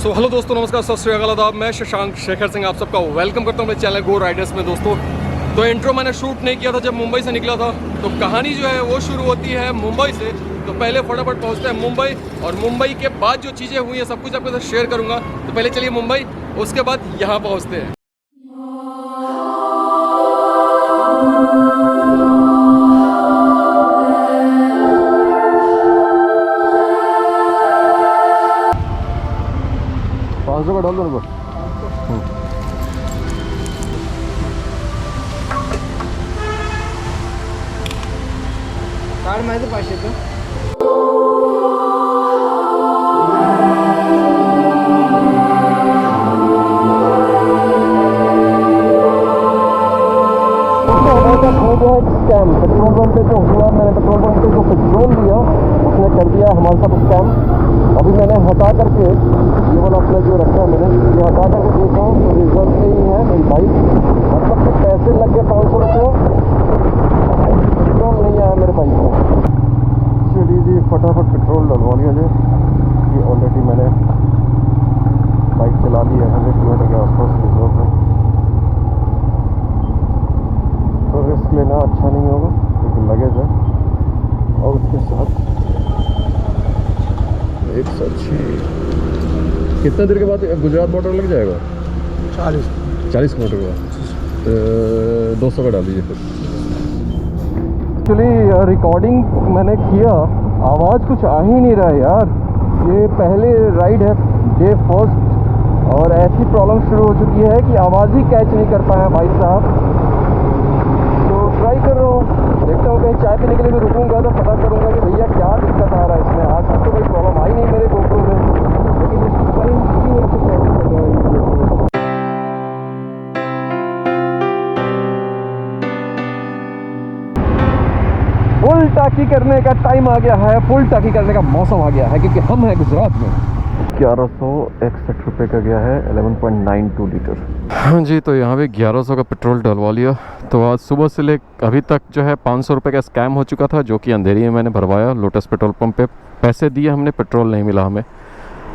So hello दोस्तों, नमस्कार, सत श्री अकाल, आदाब। मैं शशांक शेखर सिंह आप सबका वेलकम करता हूं मेरे चैनल गो राइडर्स में। दोस्तों तो इंट्रो मैंने शूट नहीं किया था जब मुंबई से निकला था, तो कहानी जो है वो शुरू होती है मुंबई से। तो पहले फटाफट पहुंचते हैं मुंबई, और मुंबई के बाद जो चीज़ें हुई हैं सब कुछ आपके साथ शेयर करूँगा। तो पहले चलिए मुंबई, उसके बाद यहाँ पहुँचते हैं। डाल दो ना कार्ड माहिती 500 स्कैम। पेट्रोल पंप पे जो हुआ, मैंने पेट्रोल पंप पे जो पेट्रोल लिया उसने कर दिया हमारे साथ स्कैम। अभी मैंने हटा करके ये वाला अपना जो रखा है, मैंने ये हटा करके देखा हूँ तो रिजल्ट नहीं है मेरी बाइक। मतलब कि पैसे लग गए 500 रुपये, पेट्रोल नहीं आया मेरे बाइक में। चलिए जी, फटाफट पेट्रोल डलवा लिया जाए। ये ऑलरेडी मैंने बाइक चला ली है 100 किलोमीटर के आसपास रिजर्व में, तो रिस्क लेना अच्छा नहीं होगा क्योंकि लगेज है। और उसके साथ 106 कितना देर के बाद गुजरात बॉर्डर लग जाएगा? 40 किलोमीटर का, तो 200 का डाल दीजिए फिर। एक्चुअली रिकॉर्डिंग मैंने किया, आवाज़ कुछ आ ही नहीं रहा है यार। ये पहले राइड है, डे फर्स्ट, और ऐसी प्रॉब्लम शुरू हो चुकी है कि आवाज़ ही कैच नहीं कर पाया भाई साहब। तो ट्राई कर रहा हूँ, देखता हूँ कहीं चाय पीने के लिए भी रुकूंगा तो पता करूँगा कि भैया क्या दिक्कत आ रहा है इसमें। आज तक तो कोई प्रॉब्लम आई नहीं मेरे गोप्रो में, लेकिन इसकी प्रॉब्लम कर रहा है। फुल टाकी करने का टाइम आ गया है, फुल टाकी करने का मौसम आ गया है, क्योंकि हम हैं गुजरात में। 1161 रुपये का गया है 11.92 लीटर। हाँ जी, तो यहाँ पे 1100 का पेट्रोल डलवा लिया। तो आज सुबह से ले अभी तक जो है 500 रुपये का स्कैम हो चुका था, जो कि अंधेरी में मैंने भरवाया लोटस पेट्रोल पंप पे। पैसे दिए हमने, पेट्रोल नहीं मिला हमें।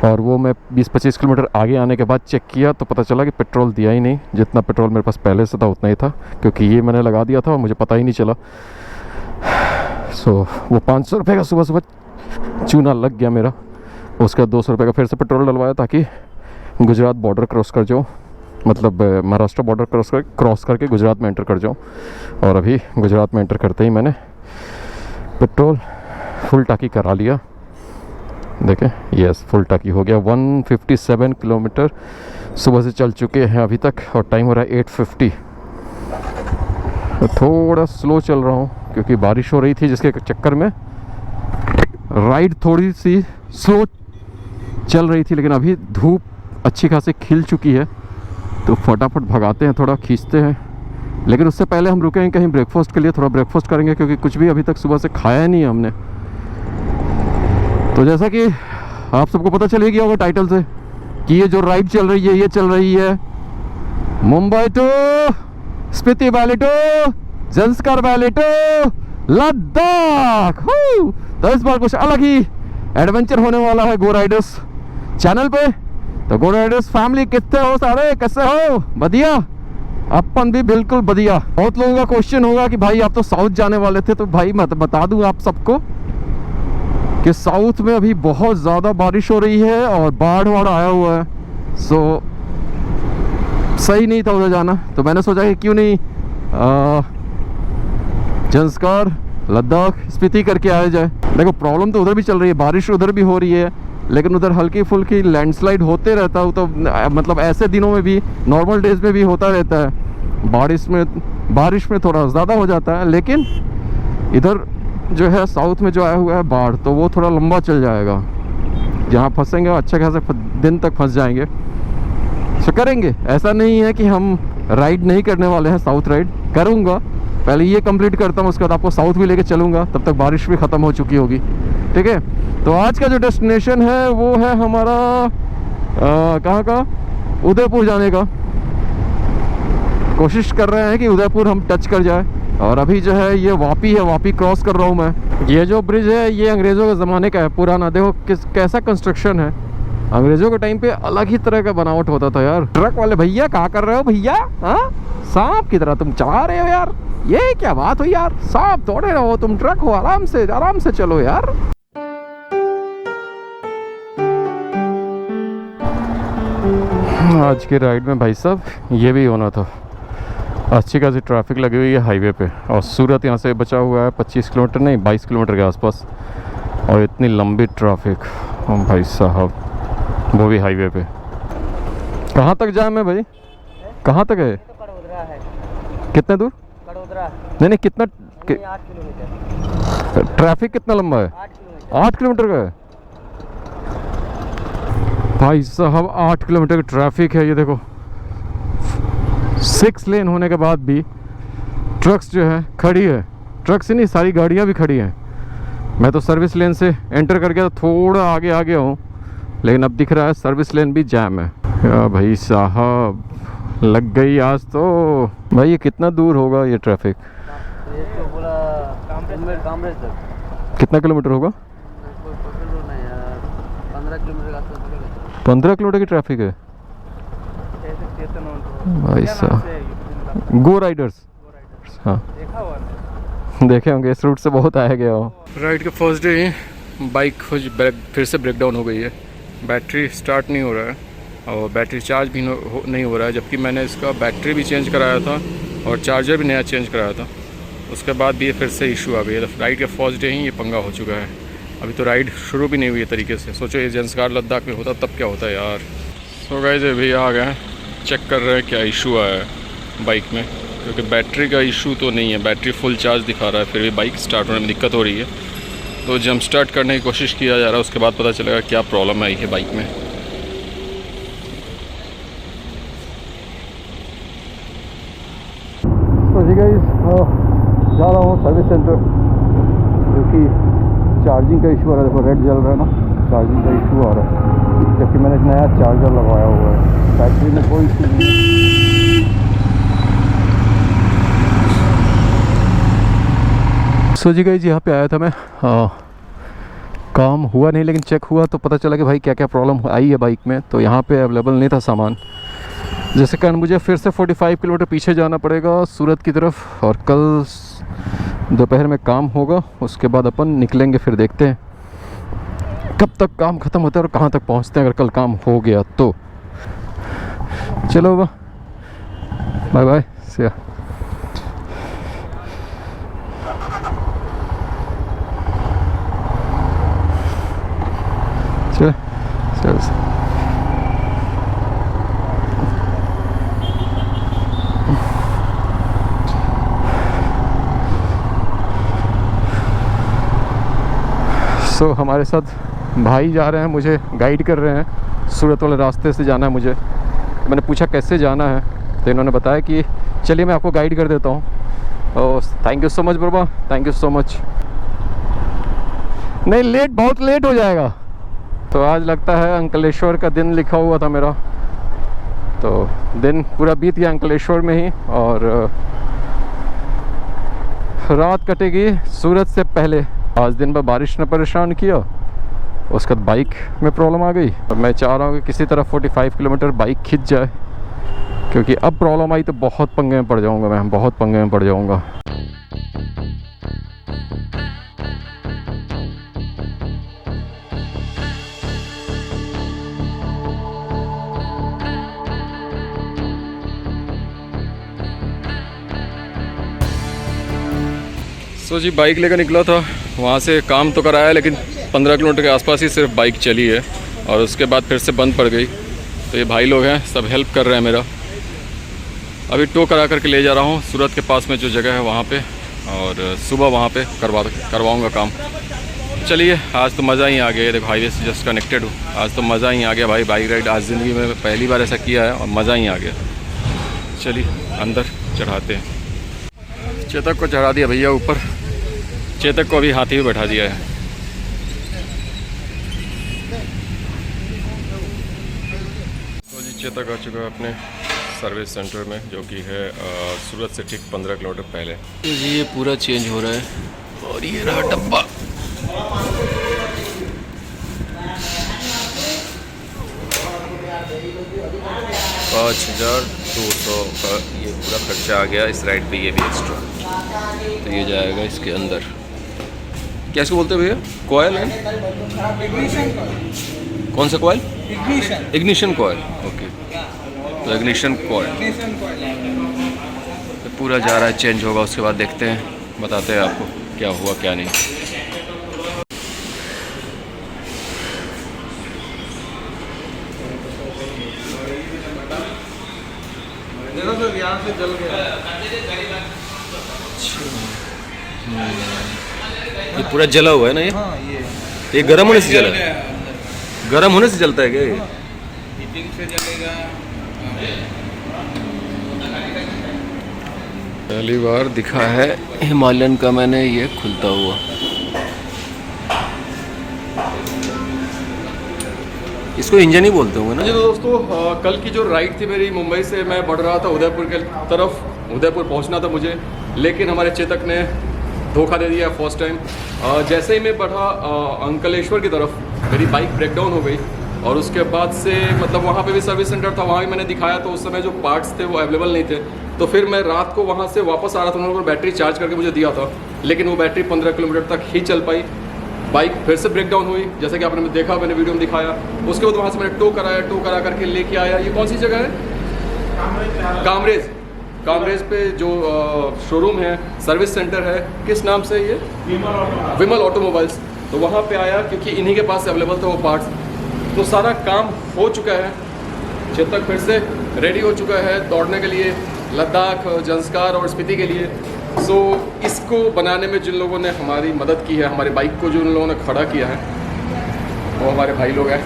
और वो मैं 20-25 किलोमीटर आगे आने के बाद चेक किया तो पता चला कि पेट्रोल दिया ही नहीं। जितना पेट्रोल मेरे पास पहले से था उतना ही था, क्योंकि ये मैंने लगा दिया था और मुझे पता ही नहीं चला। वो 500 रुपये का सुबह सुबह चूना लग गया मेरा। उसके बाद 200 रुपये का फिर से पेट्रोल डलवाया ताकि गुजरात बॉर्डर क्रॉस कर जाऊँ, मतलब महाराष्ट्र बॉर्डर क्रॉस करके गुजरात में एंटर कर जाऊँ। और अभी गुजरात में एंटर करते ही मैंने पेट्रोल फुल टाकी करा लिया। देखें, यस, फुल टाकी हो गया। 157 किलोमीटर सुबह से चल चुके हैं अभी तक, और टाइम हो रहा है 8:50। थोड़ा स्लो चल रहा हूँ क्योंकि बारिश हो रही थी, जिसके चक्कर में राइड थोड़ी सी स्लो चल रही थी। लेकिन अभी धूप अच्छी खासी खिल चुकी है, तो फटाफट भगाते हैं, थोड़ा खींचते हैं। लेकिन उससे पहले हम रुकेंगे कहीं ब्रेकफास्ट के लिए, थोड़ा ब्रेकफास्ट करेंगे, क्योंकि कुछ भी अभी तक सुबह से खाया नहीं है हमने। तो जैसा कि आप सबको पता चल गया होगा टाइटल से कि ये जो राइड चल रही है, ये चल रही है Mumbai to Spiti valley to Zanskar valley to Ladakh. तो इस बार कुछ अलग ही एडवेंचर होने वाला है गो राइडर्स चैनल पे। तो गो राइडर्स फैमिली कितने हो सारे, कैसे हो? बढ़िया, अपन भी बिल्कुल बढ़िया। बहुत लोगों का क्वेश्चन होगा कि भाई आप तो साउथ जाने वाले थे, तो भाई मैं बता दूं आप सबको कि साउथ में अभी बहुत ज़्यादा बारिश हो रही है और बाढ़ आया हुआ है। सो सही नहीं था उधर जाना, तो मैंने सोचा कि क्यों नहीं ज़ंस्कार, लद्दाख, स्पीति करके आया जाए। देखो, प्रॉब्लम तो उधर भी चल रही है, बारिश उधर भी हो रही है, लेकिन उधर हल्की फुल्की लैंडस्लाइड होते रहता है। तो मतलब ऐसे दिनों में भी, नॉर्मल डेज में भी होता रहता है। बारिश में थोड़ा ज़्यादा हो जाता है, लेकिन इधर जो है साउथ में जो आया हुआ है बाढ़, तो वो थोड़ा लंबा चल जाएगा। जहाँ फंसेंगे अच्छे खासे दिन तक फंस जाएंगे। सो करेंगे, ऐसा नहीं है कि हम राइड नहीं करने वाले हैं, साउथ राइड करूँगा। पहले ये कंप्लीट करता हूँ, उसके बाद आपको साउथ भी लेके चलूँगा, तब तक बारिश भी ख़त्म हो चुकी होगी। ठीक है, तो आज का जो डेस्टिनेशन है वो है हमारा कहाँ का, उदयपुर जाने का। कोशिश कर रहे हैं कि उदयपुर हम टच कर जाए। और अभी जो है ये वापी है, वापी क्रॉस कर रहा हूँ मैं। ये जो ब्रिज है ये अंग्रेज़ों के ज़माने का है, पुराना। देखो कैसा कंस्ट्रक्शन है, अंग्रेजों के टाइम पे अलग ही तरह का बनावट होता था यार। ट्रक वाले भैया क्या कर रहे हो भैया? हाँ, सांप की तरह तुम चला रहे हो यार, ये क्या बात हुई यार? सांप दौड़े रहो, तुम ट्रक हो, आराम से चलो यार। आज के राइड में भाई साहब ये भी होना था। अच्छी खासी ट्रैफिक लगी हुई है हाईवे पे, और सूरत यहाँ से बचा हुआ है 25 किलोमीटर नहीं 22 किलोमीटर के आसपास, और इतनी लंबी ट्रैफिक भाई साहब, वो भी हाईवे पे। कहाँ तक जाम है भाई? कहाँ तक है? कितने दूर? नहीं कितना 8 किलोमीटर। ट्रैफिक कितना लंबा है? 8 किलोमीटर का है भाई साहब। 8 किलोमीटर की ट्रैफिक है। ये देखो 6 लेन होने के बाद भी ट्रक्स जो है खड़ी है। ट्रक्स ही नहीं, सारी गाड़ियाँ भी खड़ी हैं। मैं तो सर्विस लेन से एंटर कर गया, थोड़ा आगे आ गया हूँ, लेकिन अब दिख रहा है सर्विस लेन भी जैम है। या भाई साहब लग गई आज तो। भाई ये कितना दूर होगा ये ट्रैफिक? ये तो बोला कामरेज तक। कितना किलोमीटर होगा? 15 किलोमीटर का आसपास पड़ेगा। 15 किलोमीटर की ट्रैफिक है भाई साहब। गो राइडर्स, हाँ देखे होंगे, इस रूट से बहुत आया गया हो। राइड के फर्स्ट डे ही बाइक फिर से ब्रेक डाउन हो गई है। बैटरी स्टार्ट नहीं हो रहा है और बैटरी चार्ज भी नहीं हो रहा है, जबकि मैंने इसका बैटरी भी चेंज कराया था और चार्जर भी नया चेंज कराया था। उसके बाद भी ये फिर से इशू आ गई है। राइड के फर्स्ट डे ही ये पंगा हो चुका है। अभी तो राइड शुरू भी नहीं हुई है तरीके से। सोचो ये जेंसकार लद्दाख में होता तब क्या होता है यार। सो गाइस भैया आ गए, चेक कर रहे हैं क्या इशू आया है बाइक में, क्योंकि बैटरी का इशू तो नहीं है, बैटरी फुल चार्ज दिखा रहा है, फिर भी बाइक स्टार्ट होने में दिक्कत हो रही है। तो जंप स्टार्ट करने की कोशिश किया जा रहा है, उसके बाद पता चलेगा क्या प्रॉब्लम आई है बाइक में। तो जी गाइस जा रहा हूँ सर्विस सेंटर, क्योंकि चार्जिंग का इशू आ रहा है। देखो रेड जल रहा है ना, चार्जिंग का इशू आ रहा है, जबकि मैंने एक नया चार्जर लगवाया हुआ है। बैटरी में कोई इशू नहीं है। सो जी गाइस यहाँ पे आया था मैं, काम हुआ नहीं लेकिन चेक हुआ तो पता चला कि भाई क्या क्या प्रॉब्लम आई है बाइक में। तो यहाँ पे अवेलेबल नहीं था सामान, जिसके कारण मुझे फिर से 45 किलोमीटर पीछे जाना पड़ेगा सूरत की तरफ, और कल दोपहर में काम होगा। उसके बाद अपन निकलेंगे, फिर देखते हैं कब तक काम ख़त्म होता है और कहाँ तक पहुँचते हैं। अगर कल काम हो गया तो चलो बाय बाय, सिया। चल चल सो हमारे साथ भाई जा रहे हैं, मुझे गाइड कर रहे हैं। सूरत वाले रास्ते से जाना है मुझे। मैंने पूछा कैसे जाना है, तो इन्होंने बताया कि चलिए मैं आपको गाइड कर देता हूँ। और thank you so much bro, thank you so much. नहीं लेट, बहुत लेट हो जाएगा। तो आज लगता है अंकलेश्वर का दिन लिखा हुआ था मेरा, तो दिन पूरा बीत गया अंकलेश्वर में ही, और रात कटेगी सूरत से पहले। आज दिन भर बारिश ने परेशान किया, उसके बाद बाइक में प्रॉब्लम आ गई। और मैं चाह रहा हूँ कि किसी तरह 45 किलोमीटर बाइक खिंच जाए, क्योंकि अब प्रॉब्लम आई तो बहुत पंगे में पड़ जाऊँगा मैं, बहुत पंगे में पड़ जाऊँगा। सो जी बाइक लेकर निकला था, वहाँ से काम तो कराया, लेकिन 15 किलोमीटर के आसपास ही सिर्फ बाइक चली है, और उसके बाद फिर से बंद पड़ गई। तो ये भाई लोग हैं, सब हेल्प कर रहे हैं मेरा। अभी टो करा करके ले जा रहा हूँ सूरत के पास में जो जगह है वहाँ पे, और सुबह वहाँ पे करवाऊँगा काम। चलिए आज तो मज़ा ही आ गया। देखो हाईवे से जस्ट कनेक्टेड हूँ, आज तो मज़ा ही आ गया भाई। बाइक राइड आज ज़िंदगी में पहली बार ऐसा किया है और मज़ा ही आ गया। चलिए अंदर चढ़ाते हैं। चेतक को चढ़ा दिया भैया ऊपर, चेतक को अभी हाथी में बैठा दिया है। तो जी चेतक आ चुका है अपने सर्विस सेंटर में, जो कि है सूरत से ठीक 15 किलोमीटर पहले। तो जी ये पूरा चेंज हो रहा है, और ये रहा डब्बा। 5200 का ये पूरा खर्चा आ गया इस राइड पे, ये भी एक्स्ट्रा। तो ये जाएगा इसके अंदर। क्या इसको बोलते हैं भैया? कॉयल है? कौन सा कॉयल? Ignition coil. ओके, तो इग्निशन कॉयल तो पूरा जा रहा है, चेंज होगा, उसके बाद देखते हैं, बताते हैं आपको क्या हुआ क्या नहीं। यहाँ से जल गया। ये पूरा जला हुआ है ना ये? हाँ, ये गर्म होने से जला है? गर्म होने से जलता है क्या ये? हीटिंग से जलेगा। पहली बार दिखा है हिमालयन का मैंने ये खुलता हुआ। इसको इंजन ही बोलते होंगे ना। जी तो दोस्तों, कल की जो राइड थी मेरी, मुंबई से मैं बढ़ रहा था उदयपुर के तरफ, उदयपुर पहुंचना था मुझे, लेकिन हमारे चेतक ने धोखा दे दिया फर्स्ट टाइम। जैसे ही मैं बढ़ा अंकलेश्वर की तरफ, मेरी बाइक ब्रेकडाउन हो गई, और उसके बाद से मतलब वहाँ पे भी सर्विस सेंटर था, वहाँ भी मैंने दिखाया, तो उस समय जो पार्ट्स थे वो अवेलेबल नहीं थे। तो फिर मैं रात को वहाँ से वापस आ रहा था, उन्होंने बैटरी चार्ज करके मुझे दिया था, लेकिन वो बैटरी 15 किलोमीटर तक ही चल पाई। बाइक फिर से ब्रेकडाउन हुई, जैसे कि आपने देखा, मैंने वीडियो में दिखाया। उसके बाद वहाँ से मैंने टो करा करके लेके आया। ये कौन सी जगह है? कामरेज पे जो शोरूम है, सर्विस सेंटर है, किस नाम से ये? विमल ऑटोमोबाइल्स। तो वहाँ पे आया, क्योंकि इन्हीं के पास अवेलेबल था वो पार्ट्स। तो सारा काम हो चुका है, चेतक फिर से रेडी हो चुका है दौड़ने के लिए, लद्दाख, जंस्कार और स्पीति के लिए। सो इसको बनाने में जिन लोगों ने हमारी मदद की है, हमारे बाइक को जो उन लोगों ने खड़ा किया है, वो हमारे भाई लोग हैं।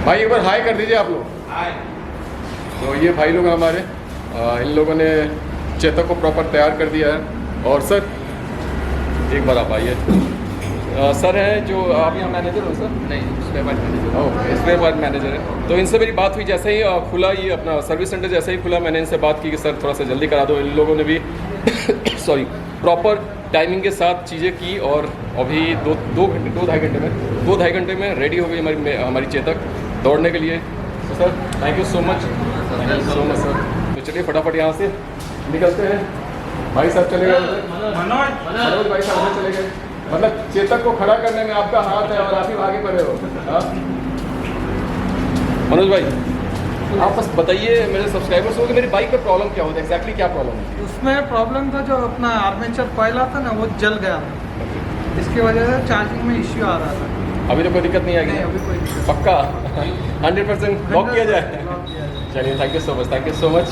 भाई एक बार हाय कर दीजिए आप लोग। हाय। तो ये भाई लोग हैं हमारे, इन लोगों ने चेतक को प्रॉपर तैयार कर दिया है। और सर एक बार आप आइए। सर हैं जो आप यहाँ मैनेजर हो? सर नहीं, स्पेयर पार्ट मैनेजर। ओह, स्पेयर पार्ट मैनेजर है। तो इनसे मेरी बात हुई, जैसे ही खुला ये अपना सर्विस सेंटर, जैसे ही खुला, मैंने इनसे बात की कि सर थोड़ा सा जल्दी करा दो। इन लोगों ने भी सॉरी प्रॉपर टाइमिंग के साथ चीज़ें की, और अभी दो ढाई घंटे में रेडी हो गई हमारी चेतक दौड़ने के लिए। तो sir thank you so much sir. तो चलिए फटाफट यहाँ से निकलते हैं। भाई साहब चले गए, मनोज भाई साहब चले गए। मतलब चेतक को खड़ा करने में आपका हाथ है और आप ही आगे पड़े हो। मनोज भाई, आप बस बताइए मेरे सब्सक्राइबर्स को कि मेरी बाइक में प्रॉब्लम क्या होता है, एग्जैक्टली क्या प्रॉब्लम है? उसमें प्रॉब्लम था, जो अपना आर्मेचर कॉइल आता ना, वो जल गया था। इसकी वजह से चार्जिंग में इश्यू आ रहा था। अभी तो कोई दिक्कत नहीं आएगी? नहीं, अभी कोई दिक्कत। पक्का 100% लॉक किया जाए? चलिए, थैंक यू सो मच।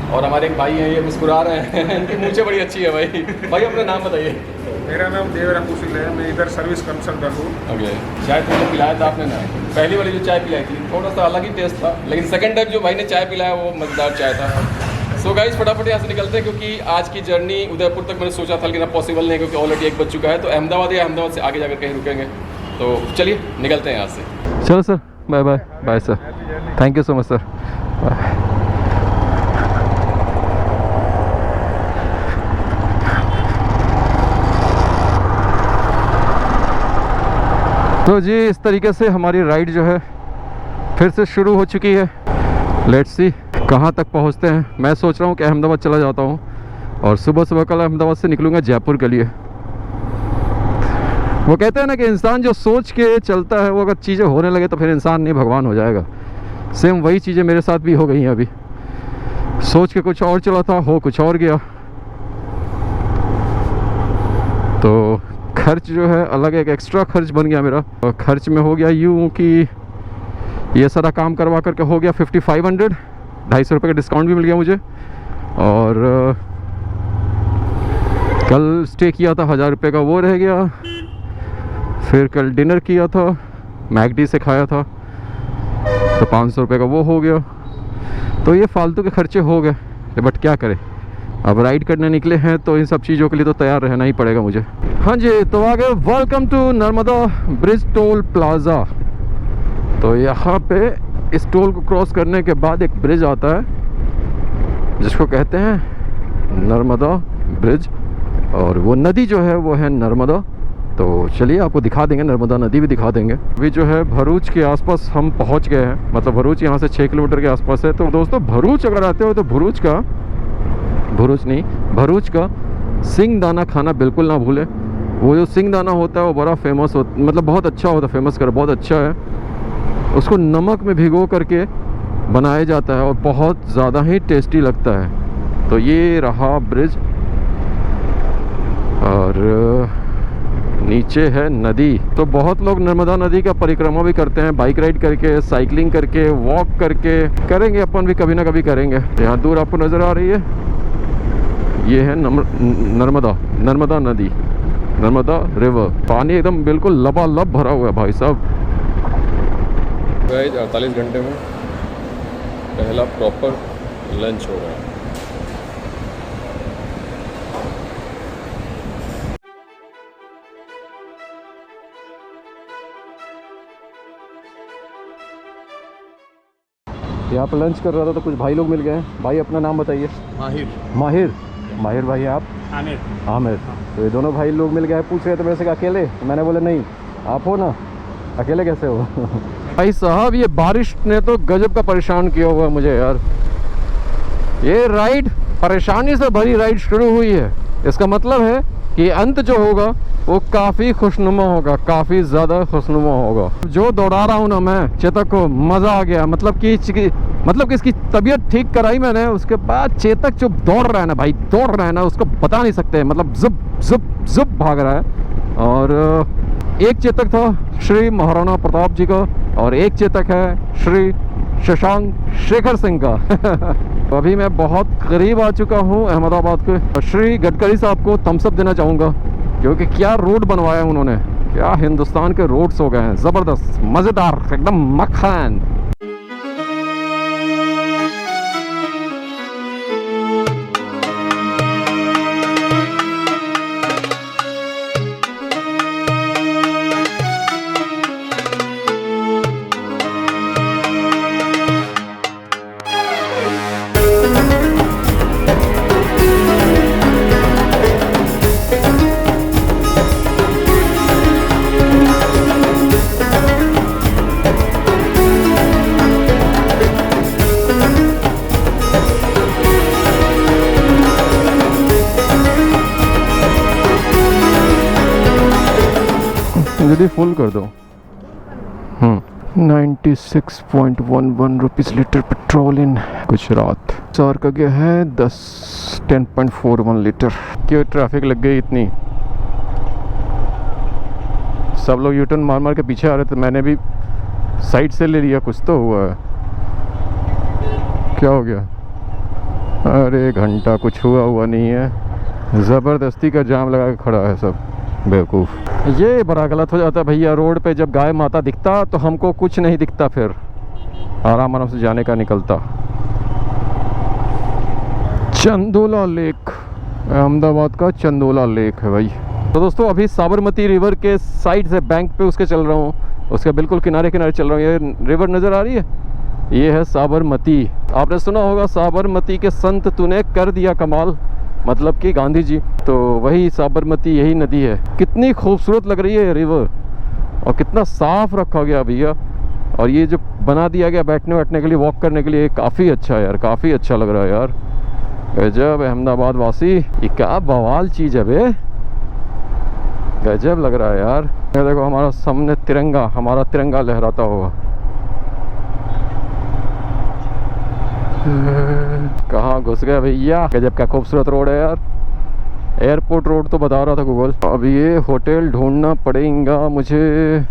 और हमारे एक भाई हैं, ये मुस्कुरा रहे हैं, इनकी मूंछें बड़ी अच्छी है। भाई अपना नाम बताइए। मेरा नाम देवरा कुशल है, मैं इधर सर्विस कंसल्टेंट हूँ। ओके, चाय तुमने पिलाया था आपने ना? पहली वाली जो चाय पिलाई थी थोड़ा सा अलग ही टेस्ट था, लेकिन सेकंड टाइम जो भाई ने चाय पिलाया वो मज़ेदार चाय था। सो गाइस फटाफट यहाँ से निकलते हैं, क्योंकि आज की जर्नी उदयपुर तक मैंने सोचा था, लेकिन अब पॉसिबल नहीं, क्योंकि ऑलरेडी 1 बज चुका है। तो अहमदाबाद से आगे जाकर कहीं रुकेंगे। तो चलिए निकलते हैं यहाँ से। चलो sir, bye bye. Bye sir, thank you so much sir. तो जी इस तरीके से हमारी राइड जो है फिर से शुरू हो चुकी है। लेट्स सी कहाँ तक पहुँचते हैं। मैं सोच रहा हूँ कि अहमदाबाद चला जाता हूँ, और सुबह कल अहमदाबाद से निकलूँगा जयपुर के लिए। वो कहते हैं ना कि इंसान जो सोच के चलता है, वो अगर चीज़ें होने लगे तो फिर इंसान नहीं भगवान हो जाएगा। सेम वही चीज़ें मेरे साथ भी हो गई हैं। अभी सोच के कुछ और चला था, हो कुछ और गया। तो खर्च जो है अलग, एक एक्स्ट्रा खर्च बन गया मेरा। और खर्च में हो गया यूँ कि ये सारा काम करवा करके हो गया 5500, 250 रुपये का डिस्काउंट भी मिल गया मुझे। और कल स्टे किया था 1000 रुपये का, वो रह गया। फिर कल डिनर किया था, मैकडी से खाया था, तो 500 रुपये का वो हो गया। तो ये फालतू के खर्चे हो गए, बट क्या करें, अब राइड करने निकले हैं तो इन सब चीज़ों के लिए तो तैयार रहना ही पड़ेगा मुझे। हाँ जी, तो आगे welcome to Narmada bridge toll plaza. तो यहाँ पे इस टोल को क्रॉस करने के बाद एक ब्रिज आता है जिसको कहते हैं नर्मदा ब्रिज, और वो नदी जो है वो है नर्मदा। तो चलिए आपको दिखा देंगे, नर्मदा नदी भी दिखा देंगे। अभी जो है भरूच के आसपास हम पहुंच गए हैं, मतलब भरूच यहाँ से 6 किलोमीटर के आसपास है। तो दोस्तों भरूच अगर आते हो तो भरूच का सिंगदाना खाना बिल्कुल ना भूलें। वो जो सिंगदाना होता है वो बड़ा फेमस मतलब बहुत अच्छा होता है, फेमस कर बहुत अच्छा है। उसको नमक में भिगो करके बनाया जाता है और बहुत ज़्यादा ही टेस्टी लगता है। तो ये रहा ब्रिज और नीचे है नदी। तो बहुत लोग नर्मदा नदी का परिक्रमा भी करते हैं, बाइक राइड करके, साइकिलिंग करके, वॉक करके। करेंगे अपन भी कभी ना कभी करेंगे। यहाँ दूर आपको नज़र आ रही है, ये है नर्मदा नदी, नर्मदा रिवर। पानी एकदम बिल्कुल लबालब भरा हुआ है भाई साहब। 48 घंटे में पहला प्रॉपर लंच हो रहा है। यहाँ पर लंच कर रहा था तो कुछ भाई लोग मिल गए। भाई अपना नाम बताइए। माहिर भाई, आप? आमिर। तो ये दोनों भाई लोग मिल गए, पूछ रहे थे मेरे से अकेले, मैंने बोला नहीं आप हो ना, अकेले कैसे हो। भाई साहब ये बारिश ने तो गजब का परेशान किया हुआ मुझे यार। ये राइड परेशानी से भरी राइड शुरू हुई है, इसका मतलब है कि अंत जो होगा वो काफ़ी खुशनुमा होगा, काफ़ी ज़्यादा खुशनुमा होगा। जो दौड़ा रहा हूँ ना मैं चेतक को, मज़ा आ गया। मतलब कि इसकी तबीयत ठीक कराई मैंने, उसके बाद चेतक जो दौड़ रहा है ना भाई, दौड़ रहा है ना, उसको बता नहीं सकते। मतलब जुब जुब जुब भाग रहा है। और एक चेतक था श्री महाराणा प्रताप जी का और एक चेतक है श्री शशांक शेखर सिंह का। अभी मैं बहुत करीब आ चुका हूँ अहमदाबाद के। श्री गडकरी साहब को थम्स अप देना चाहूँगा, क्योंकि क्या रोड बनवाया उन्होंने, क्या हिंदुस्तान के रोड्स हो गए हैं, ज़बरदस्त, मज़ेदार, एकदम मक्खन। जल्दी फुल कर दो। 96.11 रुपीज़ लीटर पेट्रोल इन गुजरात। चार का गया है 10.41 लीटर। क्यों ट्रैफिक लग गई इतनी, सब लोग यूटर्न मार मार के पीछे आ रहे थे, मैंने भी साइड से ले लिया। कुछ तो हुआ है, क्या हो गया? अरे घंटा कुछ हुआ नहीं है, ज़बरदस्ती का जाम लगा के खड़ा है सब बेवकूफ़। ये बड़ा गलत हो जाता है भैया। रोड पे जब गाय माता दिखता तो हमको कुछ नहीं दिखता, फिर आराम से जाने का निकलता। चंदोला लेक, अहमदाबाद का चंदोला लेक है भाई। तो दोस्तों अभी साबरमती रिवर के साइड से बैंक पे उसके चल रहा हूँ, उसके बिल्कुल किनारे चल रहा हूँ। ये रिवर नज़र आ रही है, ये है साबरमती। आपने सुना होगा साबरमती के संत तूने कर दिया कमाल, मतलब कि गांधी जी। तो वही साबरमती, यही नदी है। कितनी खूबसूरत लग रही है रिवर, और कितना साफ रखा गया भैया। और ये जो बना दिया गया बैठने के लिए, वॉक करने के लिए, काफ़ी अच्छा है यार, काफ़ी अच्छा लग रहा है यार। गजब अहमदाबाद वासी, ये क्या बवाल चीज़ है बे, गजब लग रहा है यार। ये देखो हमारा सामने तिरंगा, हमारा तिरंगा लहराता हुआ। कहाँ घुस गया भैया, गजब का खूबसूरत रोड है यार। एयरपोर्ट रोड तो बता रहा था गूगल। अब ये होटल ढूंढना पड़ेगा मुझे।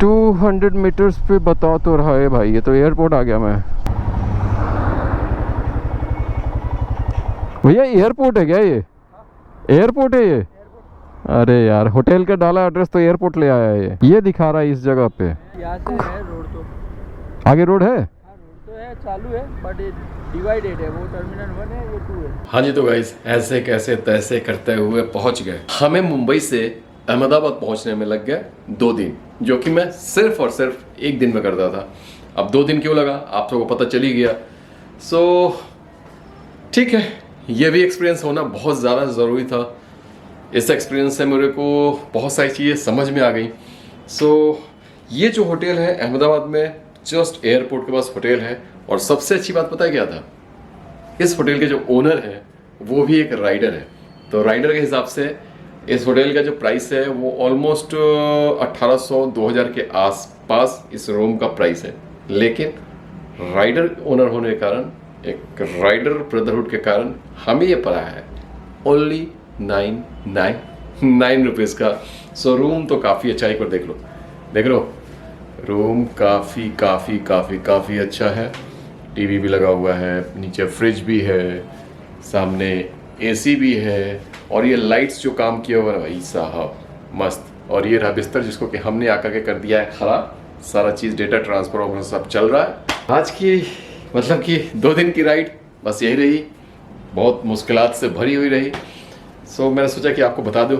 200 मीटर्स पे बता तो रहा है भाई। ये तो एयरपोर्ट आ गया मैं भैया। एयरपोर्ट है क्या ये? एयरपोर्ट है ये? अरे यार होटल का डाला एड्रेस तो एयरपोर्ट ले आया है। ये दिखा रहा है इस जगह पे। यहाँ से है रोड, तो आगे रोड है? रोड तो है, चालू है, बट ये डिवाइडेड है। वो टर्मिनल 1 है, ये 2 है। हाँ जी, तो गाइस ऐसे कैसे तैसे करते हुए पहुंच गए। हमें मुंबई से अहमदाबाद पहुंचने में लग गया 2 दिन, जो कि मैं सिर्फ और सिर्फ 1 दिन में करता था। अब 2 दिन क्यों लगा आप सबको पता चल ही गया। सो ठीक है, ये भी एक्सपीरियंस होना बहुत ज़्यादा ज़रूरी था। इस एक्सपीरियंस से मेरे को बहुत सारी चीज़ें समझ में आ गई। ये जो होटल है अहमदाबाद में, जस्ट एयरपोर्ट के पास होटल है। और सबसे अच्छी बात पता है क्या था, इस होटल के जो ओनर है वो भी एक राइडर है। तो राइडर के हिसाब से इस होटल का जो प्राइस है वो ऑलमोस्ट 1800-2000 के आसपास इस रूम का प्राइस है। लेकिन राइडर ओनर होने के कारण, एक राइडर ब्रदरहुड के कारण हमें ये पड़ा है ओनली 999 रुपीज़ का। सो रूम तो काफ़ी अच्छा है, एक बार देख लो रूम काफ़ी काफ़ी काफ़ी काफ़ी अच्छा है। टीवी भी लगा हुआ है, नीचे फ्रिज भी है, सामने एसी भी है, और ये लाइट्स जो काम किया हुआ है भाई साहब मस्त। और ये रहा बिस्तर जिसको कि हमने आकर के कर दिया है खड़ा। सारा चीज़ डेटा ट्रांसफर वगैरह सब चल रहा है। आज की मतलब कि 2 दिन की राइड बस यही रही, बहुत मुश्किलात से भरी हुई रही। सो मैंने सोचा कि आपको बता दूं,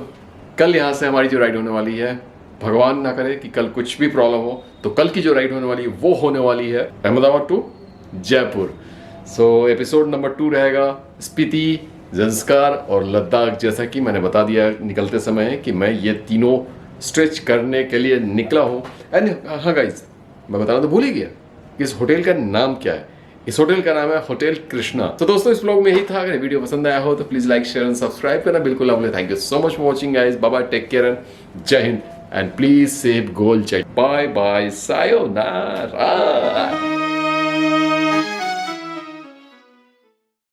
कल यहाँ से हमारी जो राइड होने वाली है, भगवान ना करे कि कल कुछ भी प्रॉब्लम हो, तो कल की जो राइड होने वाली है वो होने वाली है Ahmedabad to Jaipur. So episode number 2 रहेगा स्पीति, ज़ंस्कार और लद्दाख। जैसा कि मैंने बता दिया निकलते समय कि मैं ये तीनों स्ट्रेच करने के लिए निकला हूँ। एंड हाँ गाइज, मैं बताना तो भूल ही गया कि इस होटल का नाम क्या है। इस होटल का नाम है होटल कृष्णा। तो दोस्तों इस व्लॉग में यही था। अगर वीडियो पसंद आया हो तो please like, share and subscribe करना बिल्कुल ना भूलें। Thank you so much for watching guys. Bye bye, take care and जय हिंद। एंड प्लीज सेव गोल चैट। Bye bye, sayonara.